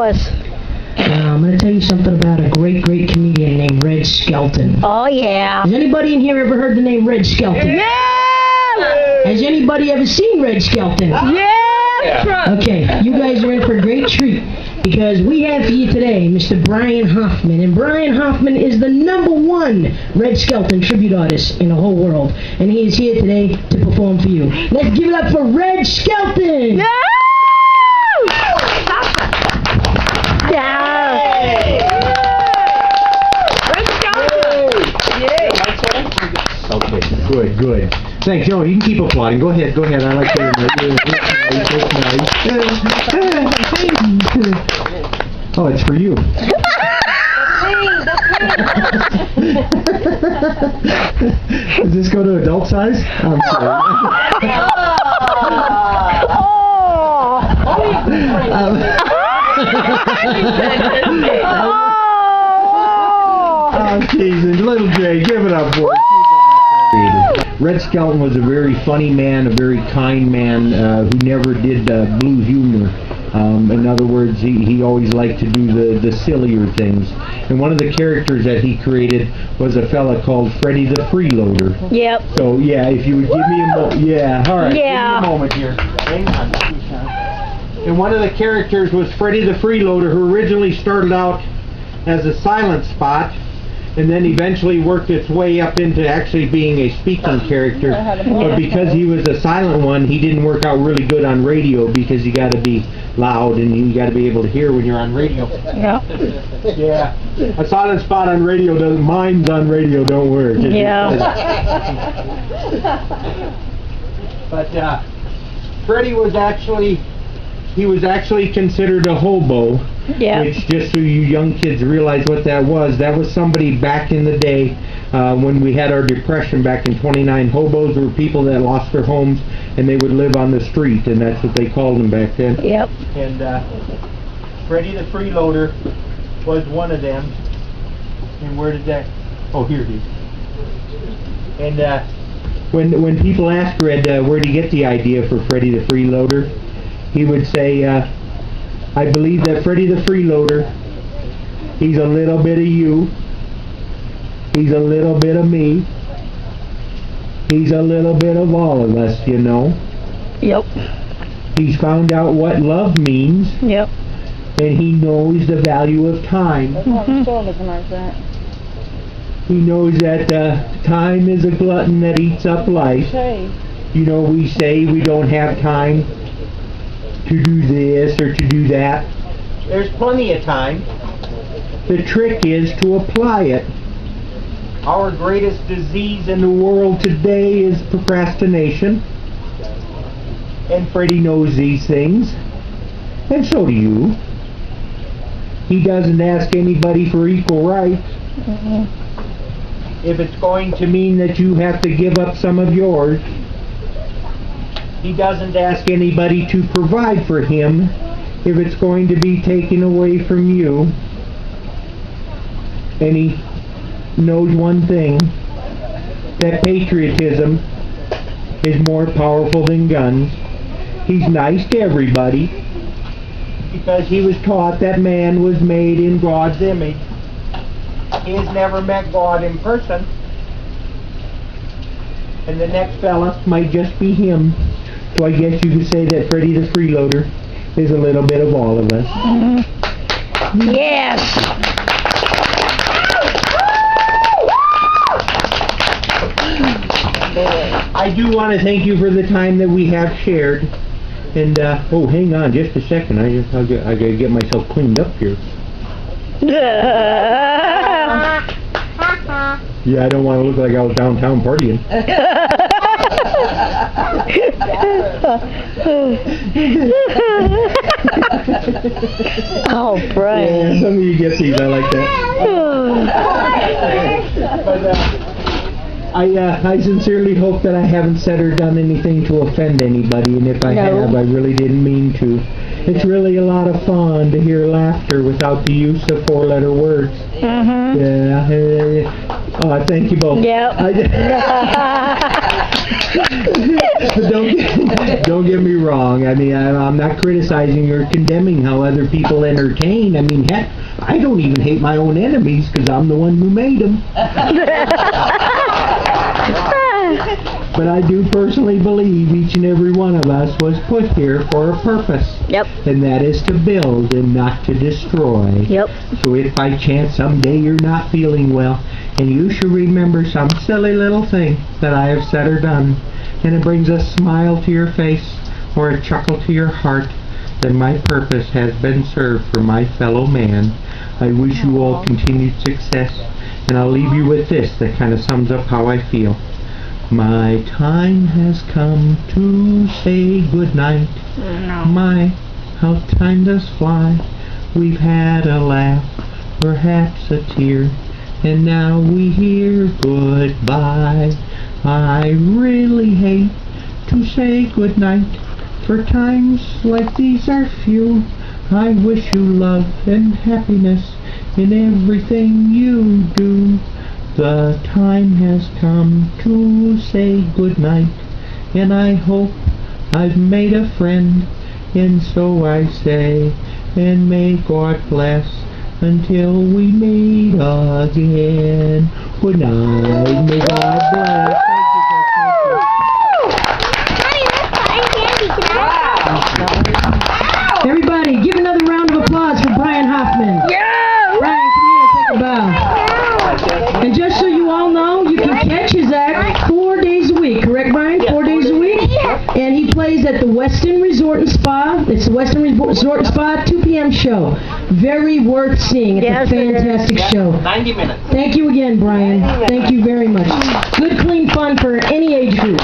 I'm going to tell you something about a great comedian named Red Skelton. Oh, yeah. Has anybody in here ever heard the name Red Skelton? Yeah! Has anybody ever seen Red Skelton? Yeah! Okay, you guys are in for a great treat because we have for you today Mr. Brian Hoffman. And Brian Hoffman is the #1 Red Skelton tribute artist in the whole world. And he is here today to perform for you. Let's give it up for Red Skelton! Yeah! Okay, good. Thanks. You can keep applauding. Go ahead. I like hearing that. Oh, it's for you. Does this go to adult size? I'm sorry. Oh, Jesus. Little Jay, give it up, boy. Red Skelton was a very funny man, a very kind man who never did blue humor. In other words, he always liked to do the sillier things. And one of the characters that he created was a fella called Freddy The Freeloader. Yep. So, yeah, if you would give me a moment. Yeah, all right. Yeah. Give me a moment here. Hang on. And one of the characters was Freddy The Freeloader, who originally started out as a silent spot, and then eventually worked its way up into actually being a speaking character. But because he was a silent one, he didn't work out really good on radio because you got to be loud and you got to be able to hear when you're on radio. Yeah. Yeah. A silent spot on radio doesn't. Mine's on radio don't work. Yeah. But Freddy was actually considered a hobo. Yeah. Which, just so you young kids realize what that was somebody back in the day when we had our depression back in '29. Hobos were people that lost their homes and they would live on the street, and that's what they called them back then. Yep. And Freddy the Freeloader was one of them. And where did that? Oh, here it is. And when people ask Red where did he get the idea for Freddy the Freeloader, he would say, I believe that Freddy the Freeloader, he's a little bit of you, he's a little bit of me, he's a little bit of all of us, you know. Yep. He's found out what love means, Yep. and he knows the value of time. He knows that time is a glutton that eats up life. You know, we say we don't have time to do this or to do that. There's plenty of time. The trick is to apply it. Our greatest disease in the world today is procrastination. And Freddy knows these things. And so do you. He doesn't ask anybody for equal rights. If it's going to mean that you have to give up some of yours. He doesn't ask anybody to provide for him if it's going to be taken away from you. And he knows one thing, that patriotism is more powerful than guns. He's nice to everybody because he was taught that man was made in God's image. He has never met God in person. And the next fella might just be him. So I guess you could say that Freddy the Freeloader is a little bit of all of us. Yes. I do want to thank you for the time that we have shared. And, oh, hang on just a second. I gotta get myself cleaned up here. Yeah, I don't want to look like I was downtown partying. Oh, Brian. Yeah, some of you get these. I like that. But, I sincerely hope that I haven't said or done anything to offend anybody, and if I have, I really didn't mean to. It's really a lot of fun to hear laughter without the use of four-letter words. Mm-hmm. Yeah. Oh, thank you both. Yep. Don't get me wrong. I mean, I'm not criticizing or condemning how other people entertain. I mean, heck, I don't even hate my own enemies because I'm the one who made them. But I do personally believe each and every one of us was put here for a purpose. Yep. And that is to build and not to destroy. Yep. So if by chance someday you're not feeling well, and you should remember some silly little thing that I have said or done, and it brings a smile to your face or a chuckle to your heart, then my purpose has been served for my fellow man. I wish you all continued success, and I'll leave you with this that kind of sums up how I feel. My time has come to say goodnight. No. My, how time does fly. We've had a laugh, perhaps a tear, and now we hear goodbye. I really hate to say goodnight, for times like these are few. I wish you love and happiness in everything you do. The time has come to say goodnight, and I hope I've made a friend, and so I say, and may God bless until we meet again. Good night, may God bless. Everybody, give another round of applause for Brian Hoffman. Yeah. Brian, come here, take a bow. And just so you all know, you can catch his act 4 days a week, correct, Brian? 4 days a week? And he plays at the Westin Resort and Spa. It's the Westin Resort and Spa 2 p.m. show. Very worth seeing. It's Yes, a it is. fantastic show. 90 minutes. Thank you again, Brian. Thank you very much. Good, clean fun for any age group.